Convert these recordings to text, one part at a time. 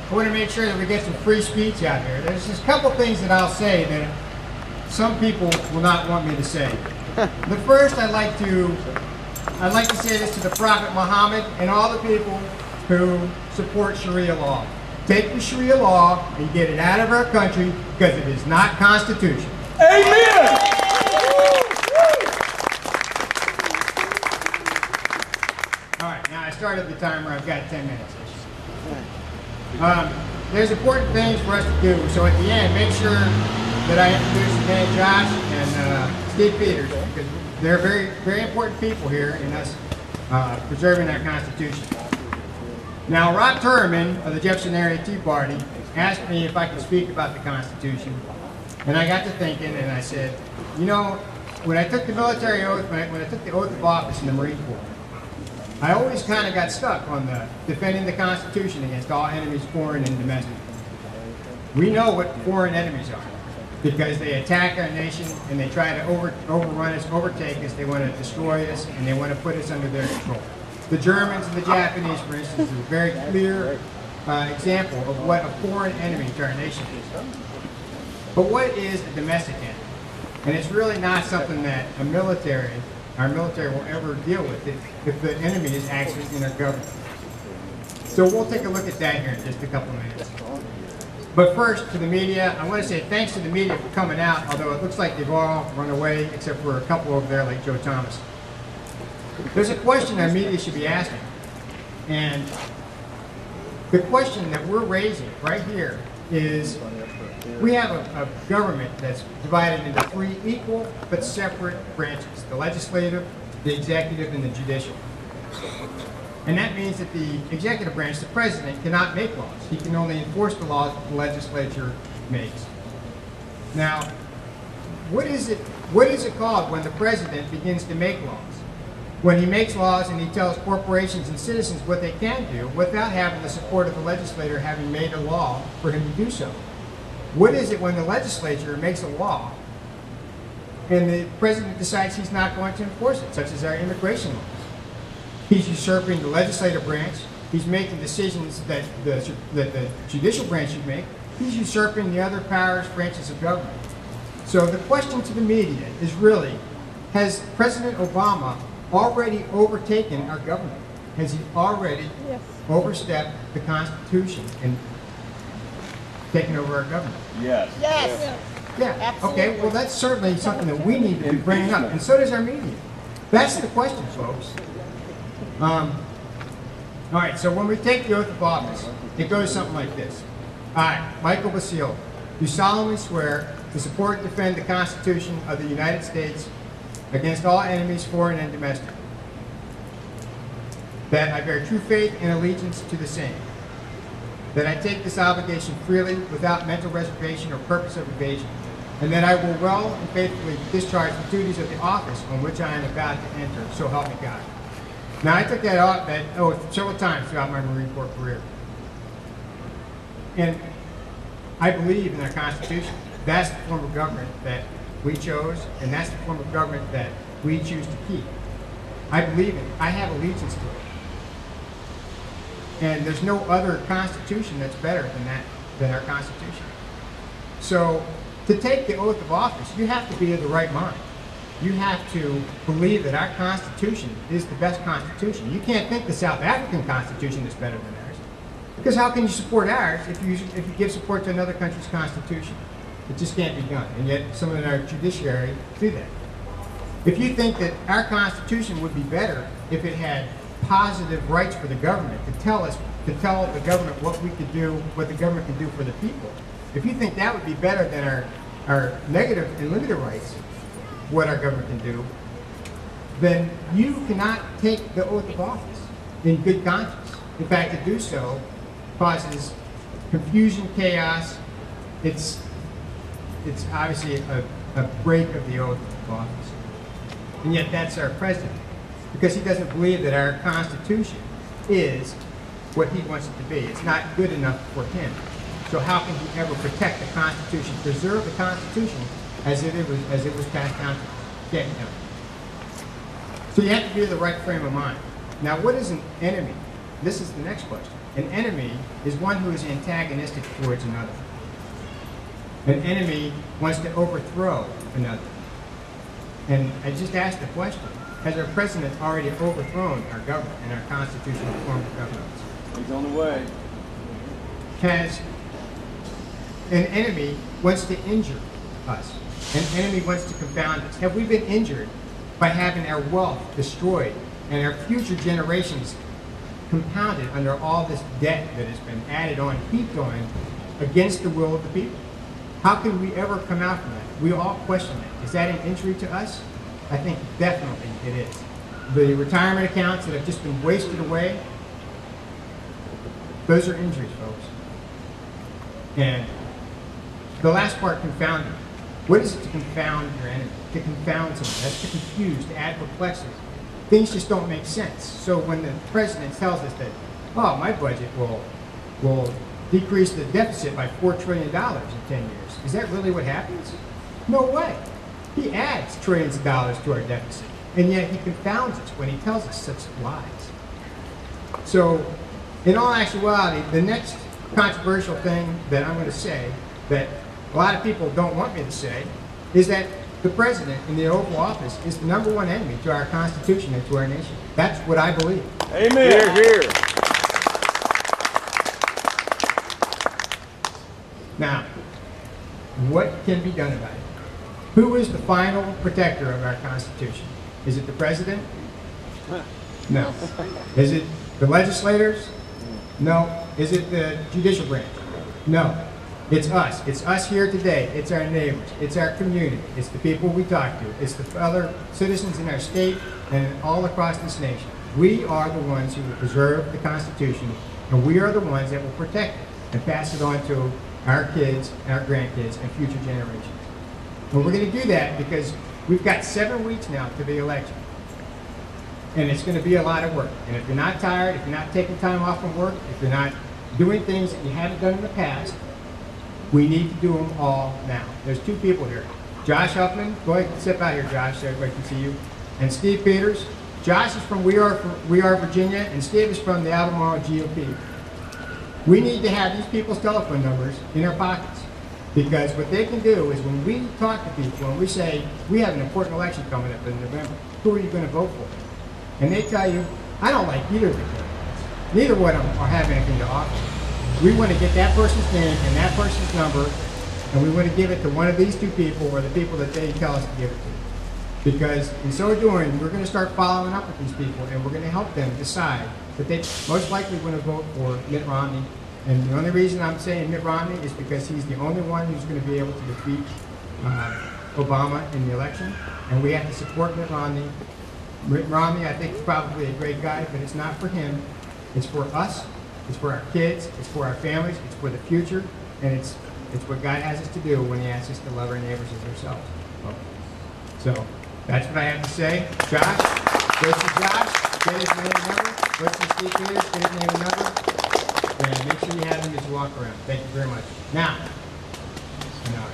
I want to make sure that we get some free speech out here. There's just a couple things that I'll say that some people will not want me to say. The first, I'd like to say this to the Prophet Muhammad and all the people who support Sharia law. Take the Sharia law and get it out of our country because it is not constitutional. Amen! All right, now I started the timer. I've got 10 minutes. There's important things for us to do. So at the end, make sure that I introduce Dan, Josh, and Steve Peters, because they're very, very important people here in us preserving our Constitution. Now, Rob Turman of the Jefferson Area Tea Party asked me if I could speak about the Constitution, and I got to thinking, and I said, you know, when I took the military oath, when I took the oath of office in the Marine Corps, I always kind of got stuck on the defending the Constitution against all enemies, foreign and domestic. We know what foreign enemies are because they attack our nation and they try to overrun us, overtake us. They want to destroy us and they want to put us under their control. The Germans and the Japanese, for instance, is a very clear example of what a foreign enemy to our nation is. But what is a domestic enemy? And it's really not something that our military will ever deal with if the enemy is actually in our government. So we'll take a look at that here in just a couple of minutes. But first, to the media, I want to say thanks to the media for coming out, although it looks like they've all run away, except for a couple over there like Joe Thomas. There's a question our media should be asking. And the question that we're raising right here is, we have a government that's divided into three equal but separate branches: the legislative, the executive, and the judicial. And that means that the executive branch, the president, cannot make laws. He can only enforce the laws that the legislature makes. Now, what is it called when the president begins to make laws? When he makes laws and he tells corporations and citizens what they can do without having the support of the legislator having made a law for him to do so. What is it when the legislature makes a law and the president decides he's not going to enforce it, such as our immigration laws? He's usurping the legislative branch. He's making decisions that the judicial branch should make. He's usurping the other branches of government. So the question to the media is really, has President Obama already overtaken our government? Has he already overstepped the Constitution and taken over our government? Yes. Yes. Yeah. Absolutely. Okay. Well, that's certainly something that we need to be bringing up, and so does our media. That's the question, folks. All right. So when we take the oath of office, it goes something like this. I, Michael Basile, do solemnly swear to support and defend the Constitution of the United States against all enemies, foreign and domestic. That I bear true faith and allegiance to the same. That I take this obligation freely, without mental reservation or purpose of evasion, and that I will well and faithfully discharge the duties of the office on which I am about to enter, so help me God. Now, I took that oath several times throughout my Marine Corps career. And I believe in our Constitution. That's the form of government that we chose, and that's the form of government that we choose to keep. I believe in it. I have allegiance to it. And there's no other constitution that's better than our Constitution. So to take the oath of office, you have to be of the right mind. You have to believe that our Constitution is the best Constitution. You can't think the South African Constitution is better than ours. Because how can you support ours if you give support to another country's Constitution? It just can't be done. And yet some of our judiciary do that. If you think that our Constitution would be better if it had positive rights for the government to tell the government what we could do, what the government can do for the people. If you think that would be better than our negative and limited rights, what our government can do, then you cannot take the oath of office in good conscience. In fact, to do so causes confusion, chaos. It's obviously a break of the oath of office. And yet that's our president, because he doesn't believe that our Constitution is what he wants it to be. It's not good enough for him. So how can he ever protect the Constitution, preserve the Constitution as it was passed down to us? Can't be done. So you have to be in the right frame of mind. Now, what is an enemy? This is the next question. An enemy is one who is antagonistic towards another. An enemy wants to overthrow another. And I just asked the question, has our president already overthrown our government and our constitutional form of governance? He's on the way. Has an enemy wants to injure us. An enemy wants to confound us. Have we been injured by having our wealth destroyed and our future generations compounded under all this debt that has been added on, heaped on, against the will of the people? How can we ever come out from that? We all question that. Is that an injury to us? I think definitely it is. The retirement accounts that have just been wasted away, those are injuries, folks. And the last part, confounding. What is it to confound your enemy? To confound someone. That's to confuse, to add perplexity. Things just don't make sense. So when the president tells us that, oh, my budget will decrease the deficit by $4 trillion in 10 years, is that really what happens? No way. He adds trillions of dollars to our deficit, and yet he confounds us when he tells us such lies. So, in all actuality, the next controversial thing that I'm going to say, that a lot of people don't want me to say, is that the president in the Oval Office is the #1 enemy to our Constitution and to our nation. That's what I believe. Amen. Here, here. Now, what can be done about it? Who is the final protector of our Constitution? Is it the president? No. Is it the legislators? No. Is it the judicial branch? No. It's us. It's us here today. It's our neighbors. It's our community. It's the people we talk to. It's the other citizens in our state and all across this nation. We are the ones who will preserve the Constitution, and we are the ones that will protect it and pass it on to our kids, our grandkids, and future generations. And we're going to do that because we've got 7 weeks now to the election. And it's going to be a lot of work. And if you're not tired, if you're not taking time off from work, if you're not doing things that you haven't done in the past, we need to do them all now. There's 2 people here. Josh Huffman, go ahead and step out here, Josh, so everybody can see you. And Steve Peters. Josh is from We Are Virginia, and Steve is from the Albemarle GOP. We need to have these people's telephone numbers in our pockets, because what they can do is when we talk to people and we say, we have an important election coming up in November, who are you going to vote for? And they tell you, I don't like either of the candidates. Neither one of them have anything to offer. We want to get that person's name and that person's number, and we want to give it to one of these 2 people or the people that they tell us to give it to. Because in so doing, we're going to start following up with these people, and we're going to help them decide that they most likely want to vote for Mitt Romney. And the only reason I'm saying Mitt Romney is because he's the only one who's going to be able to defeat Obama in the election. And we have to support Mitt Romney. Mitt Romney, I think, is probably a great guy, but it's not for him. It's for us. It's for our kids. It's for our families. It's for the future. And it's what God has us to do when he asks us to love our neighbors as ourselves. So that's what I have to say. Josh, go to Josh, get his name and number. Go to Steve Peters, get his name and number. And make sure you have him as you walk around. Thank you very much. Now,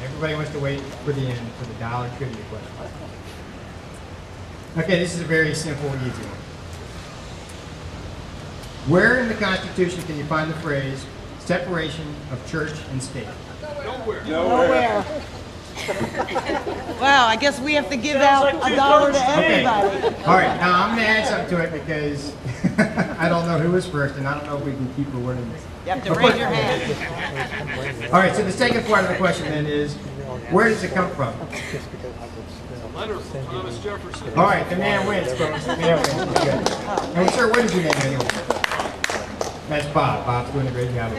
everybody wants to wait for the end for the dollar trivia question. Okay, this is a very simple, easy one. Where in the Constitution can you find the phrase separation of church and state? Nowhere. Wow, I guess we have to give out $1 to everybody. Okay. All right, now I'm going to add something to it because I don't know who was first, and I don't know if we can keep rewarding this. You have to raise your hand. All right, so the second part of the question then is, where does it come from? A letter from Thomas Jefferson. All right, the man wins, folks. The man wins. Good. And sir, what is your name anyway? That's Bob. Bob's doing a great job.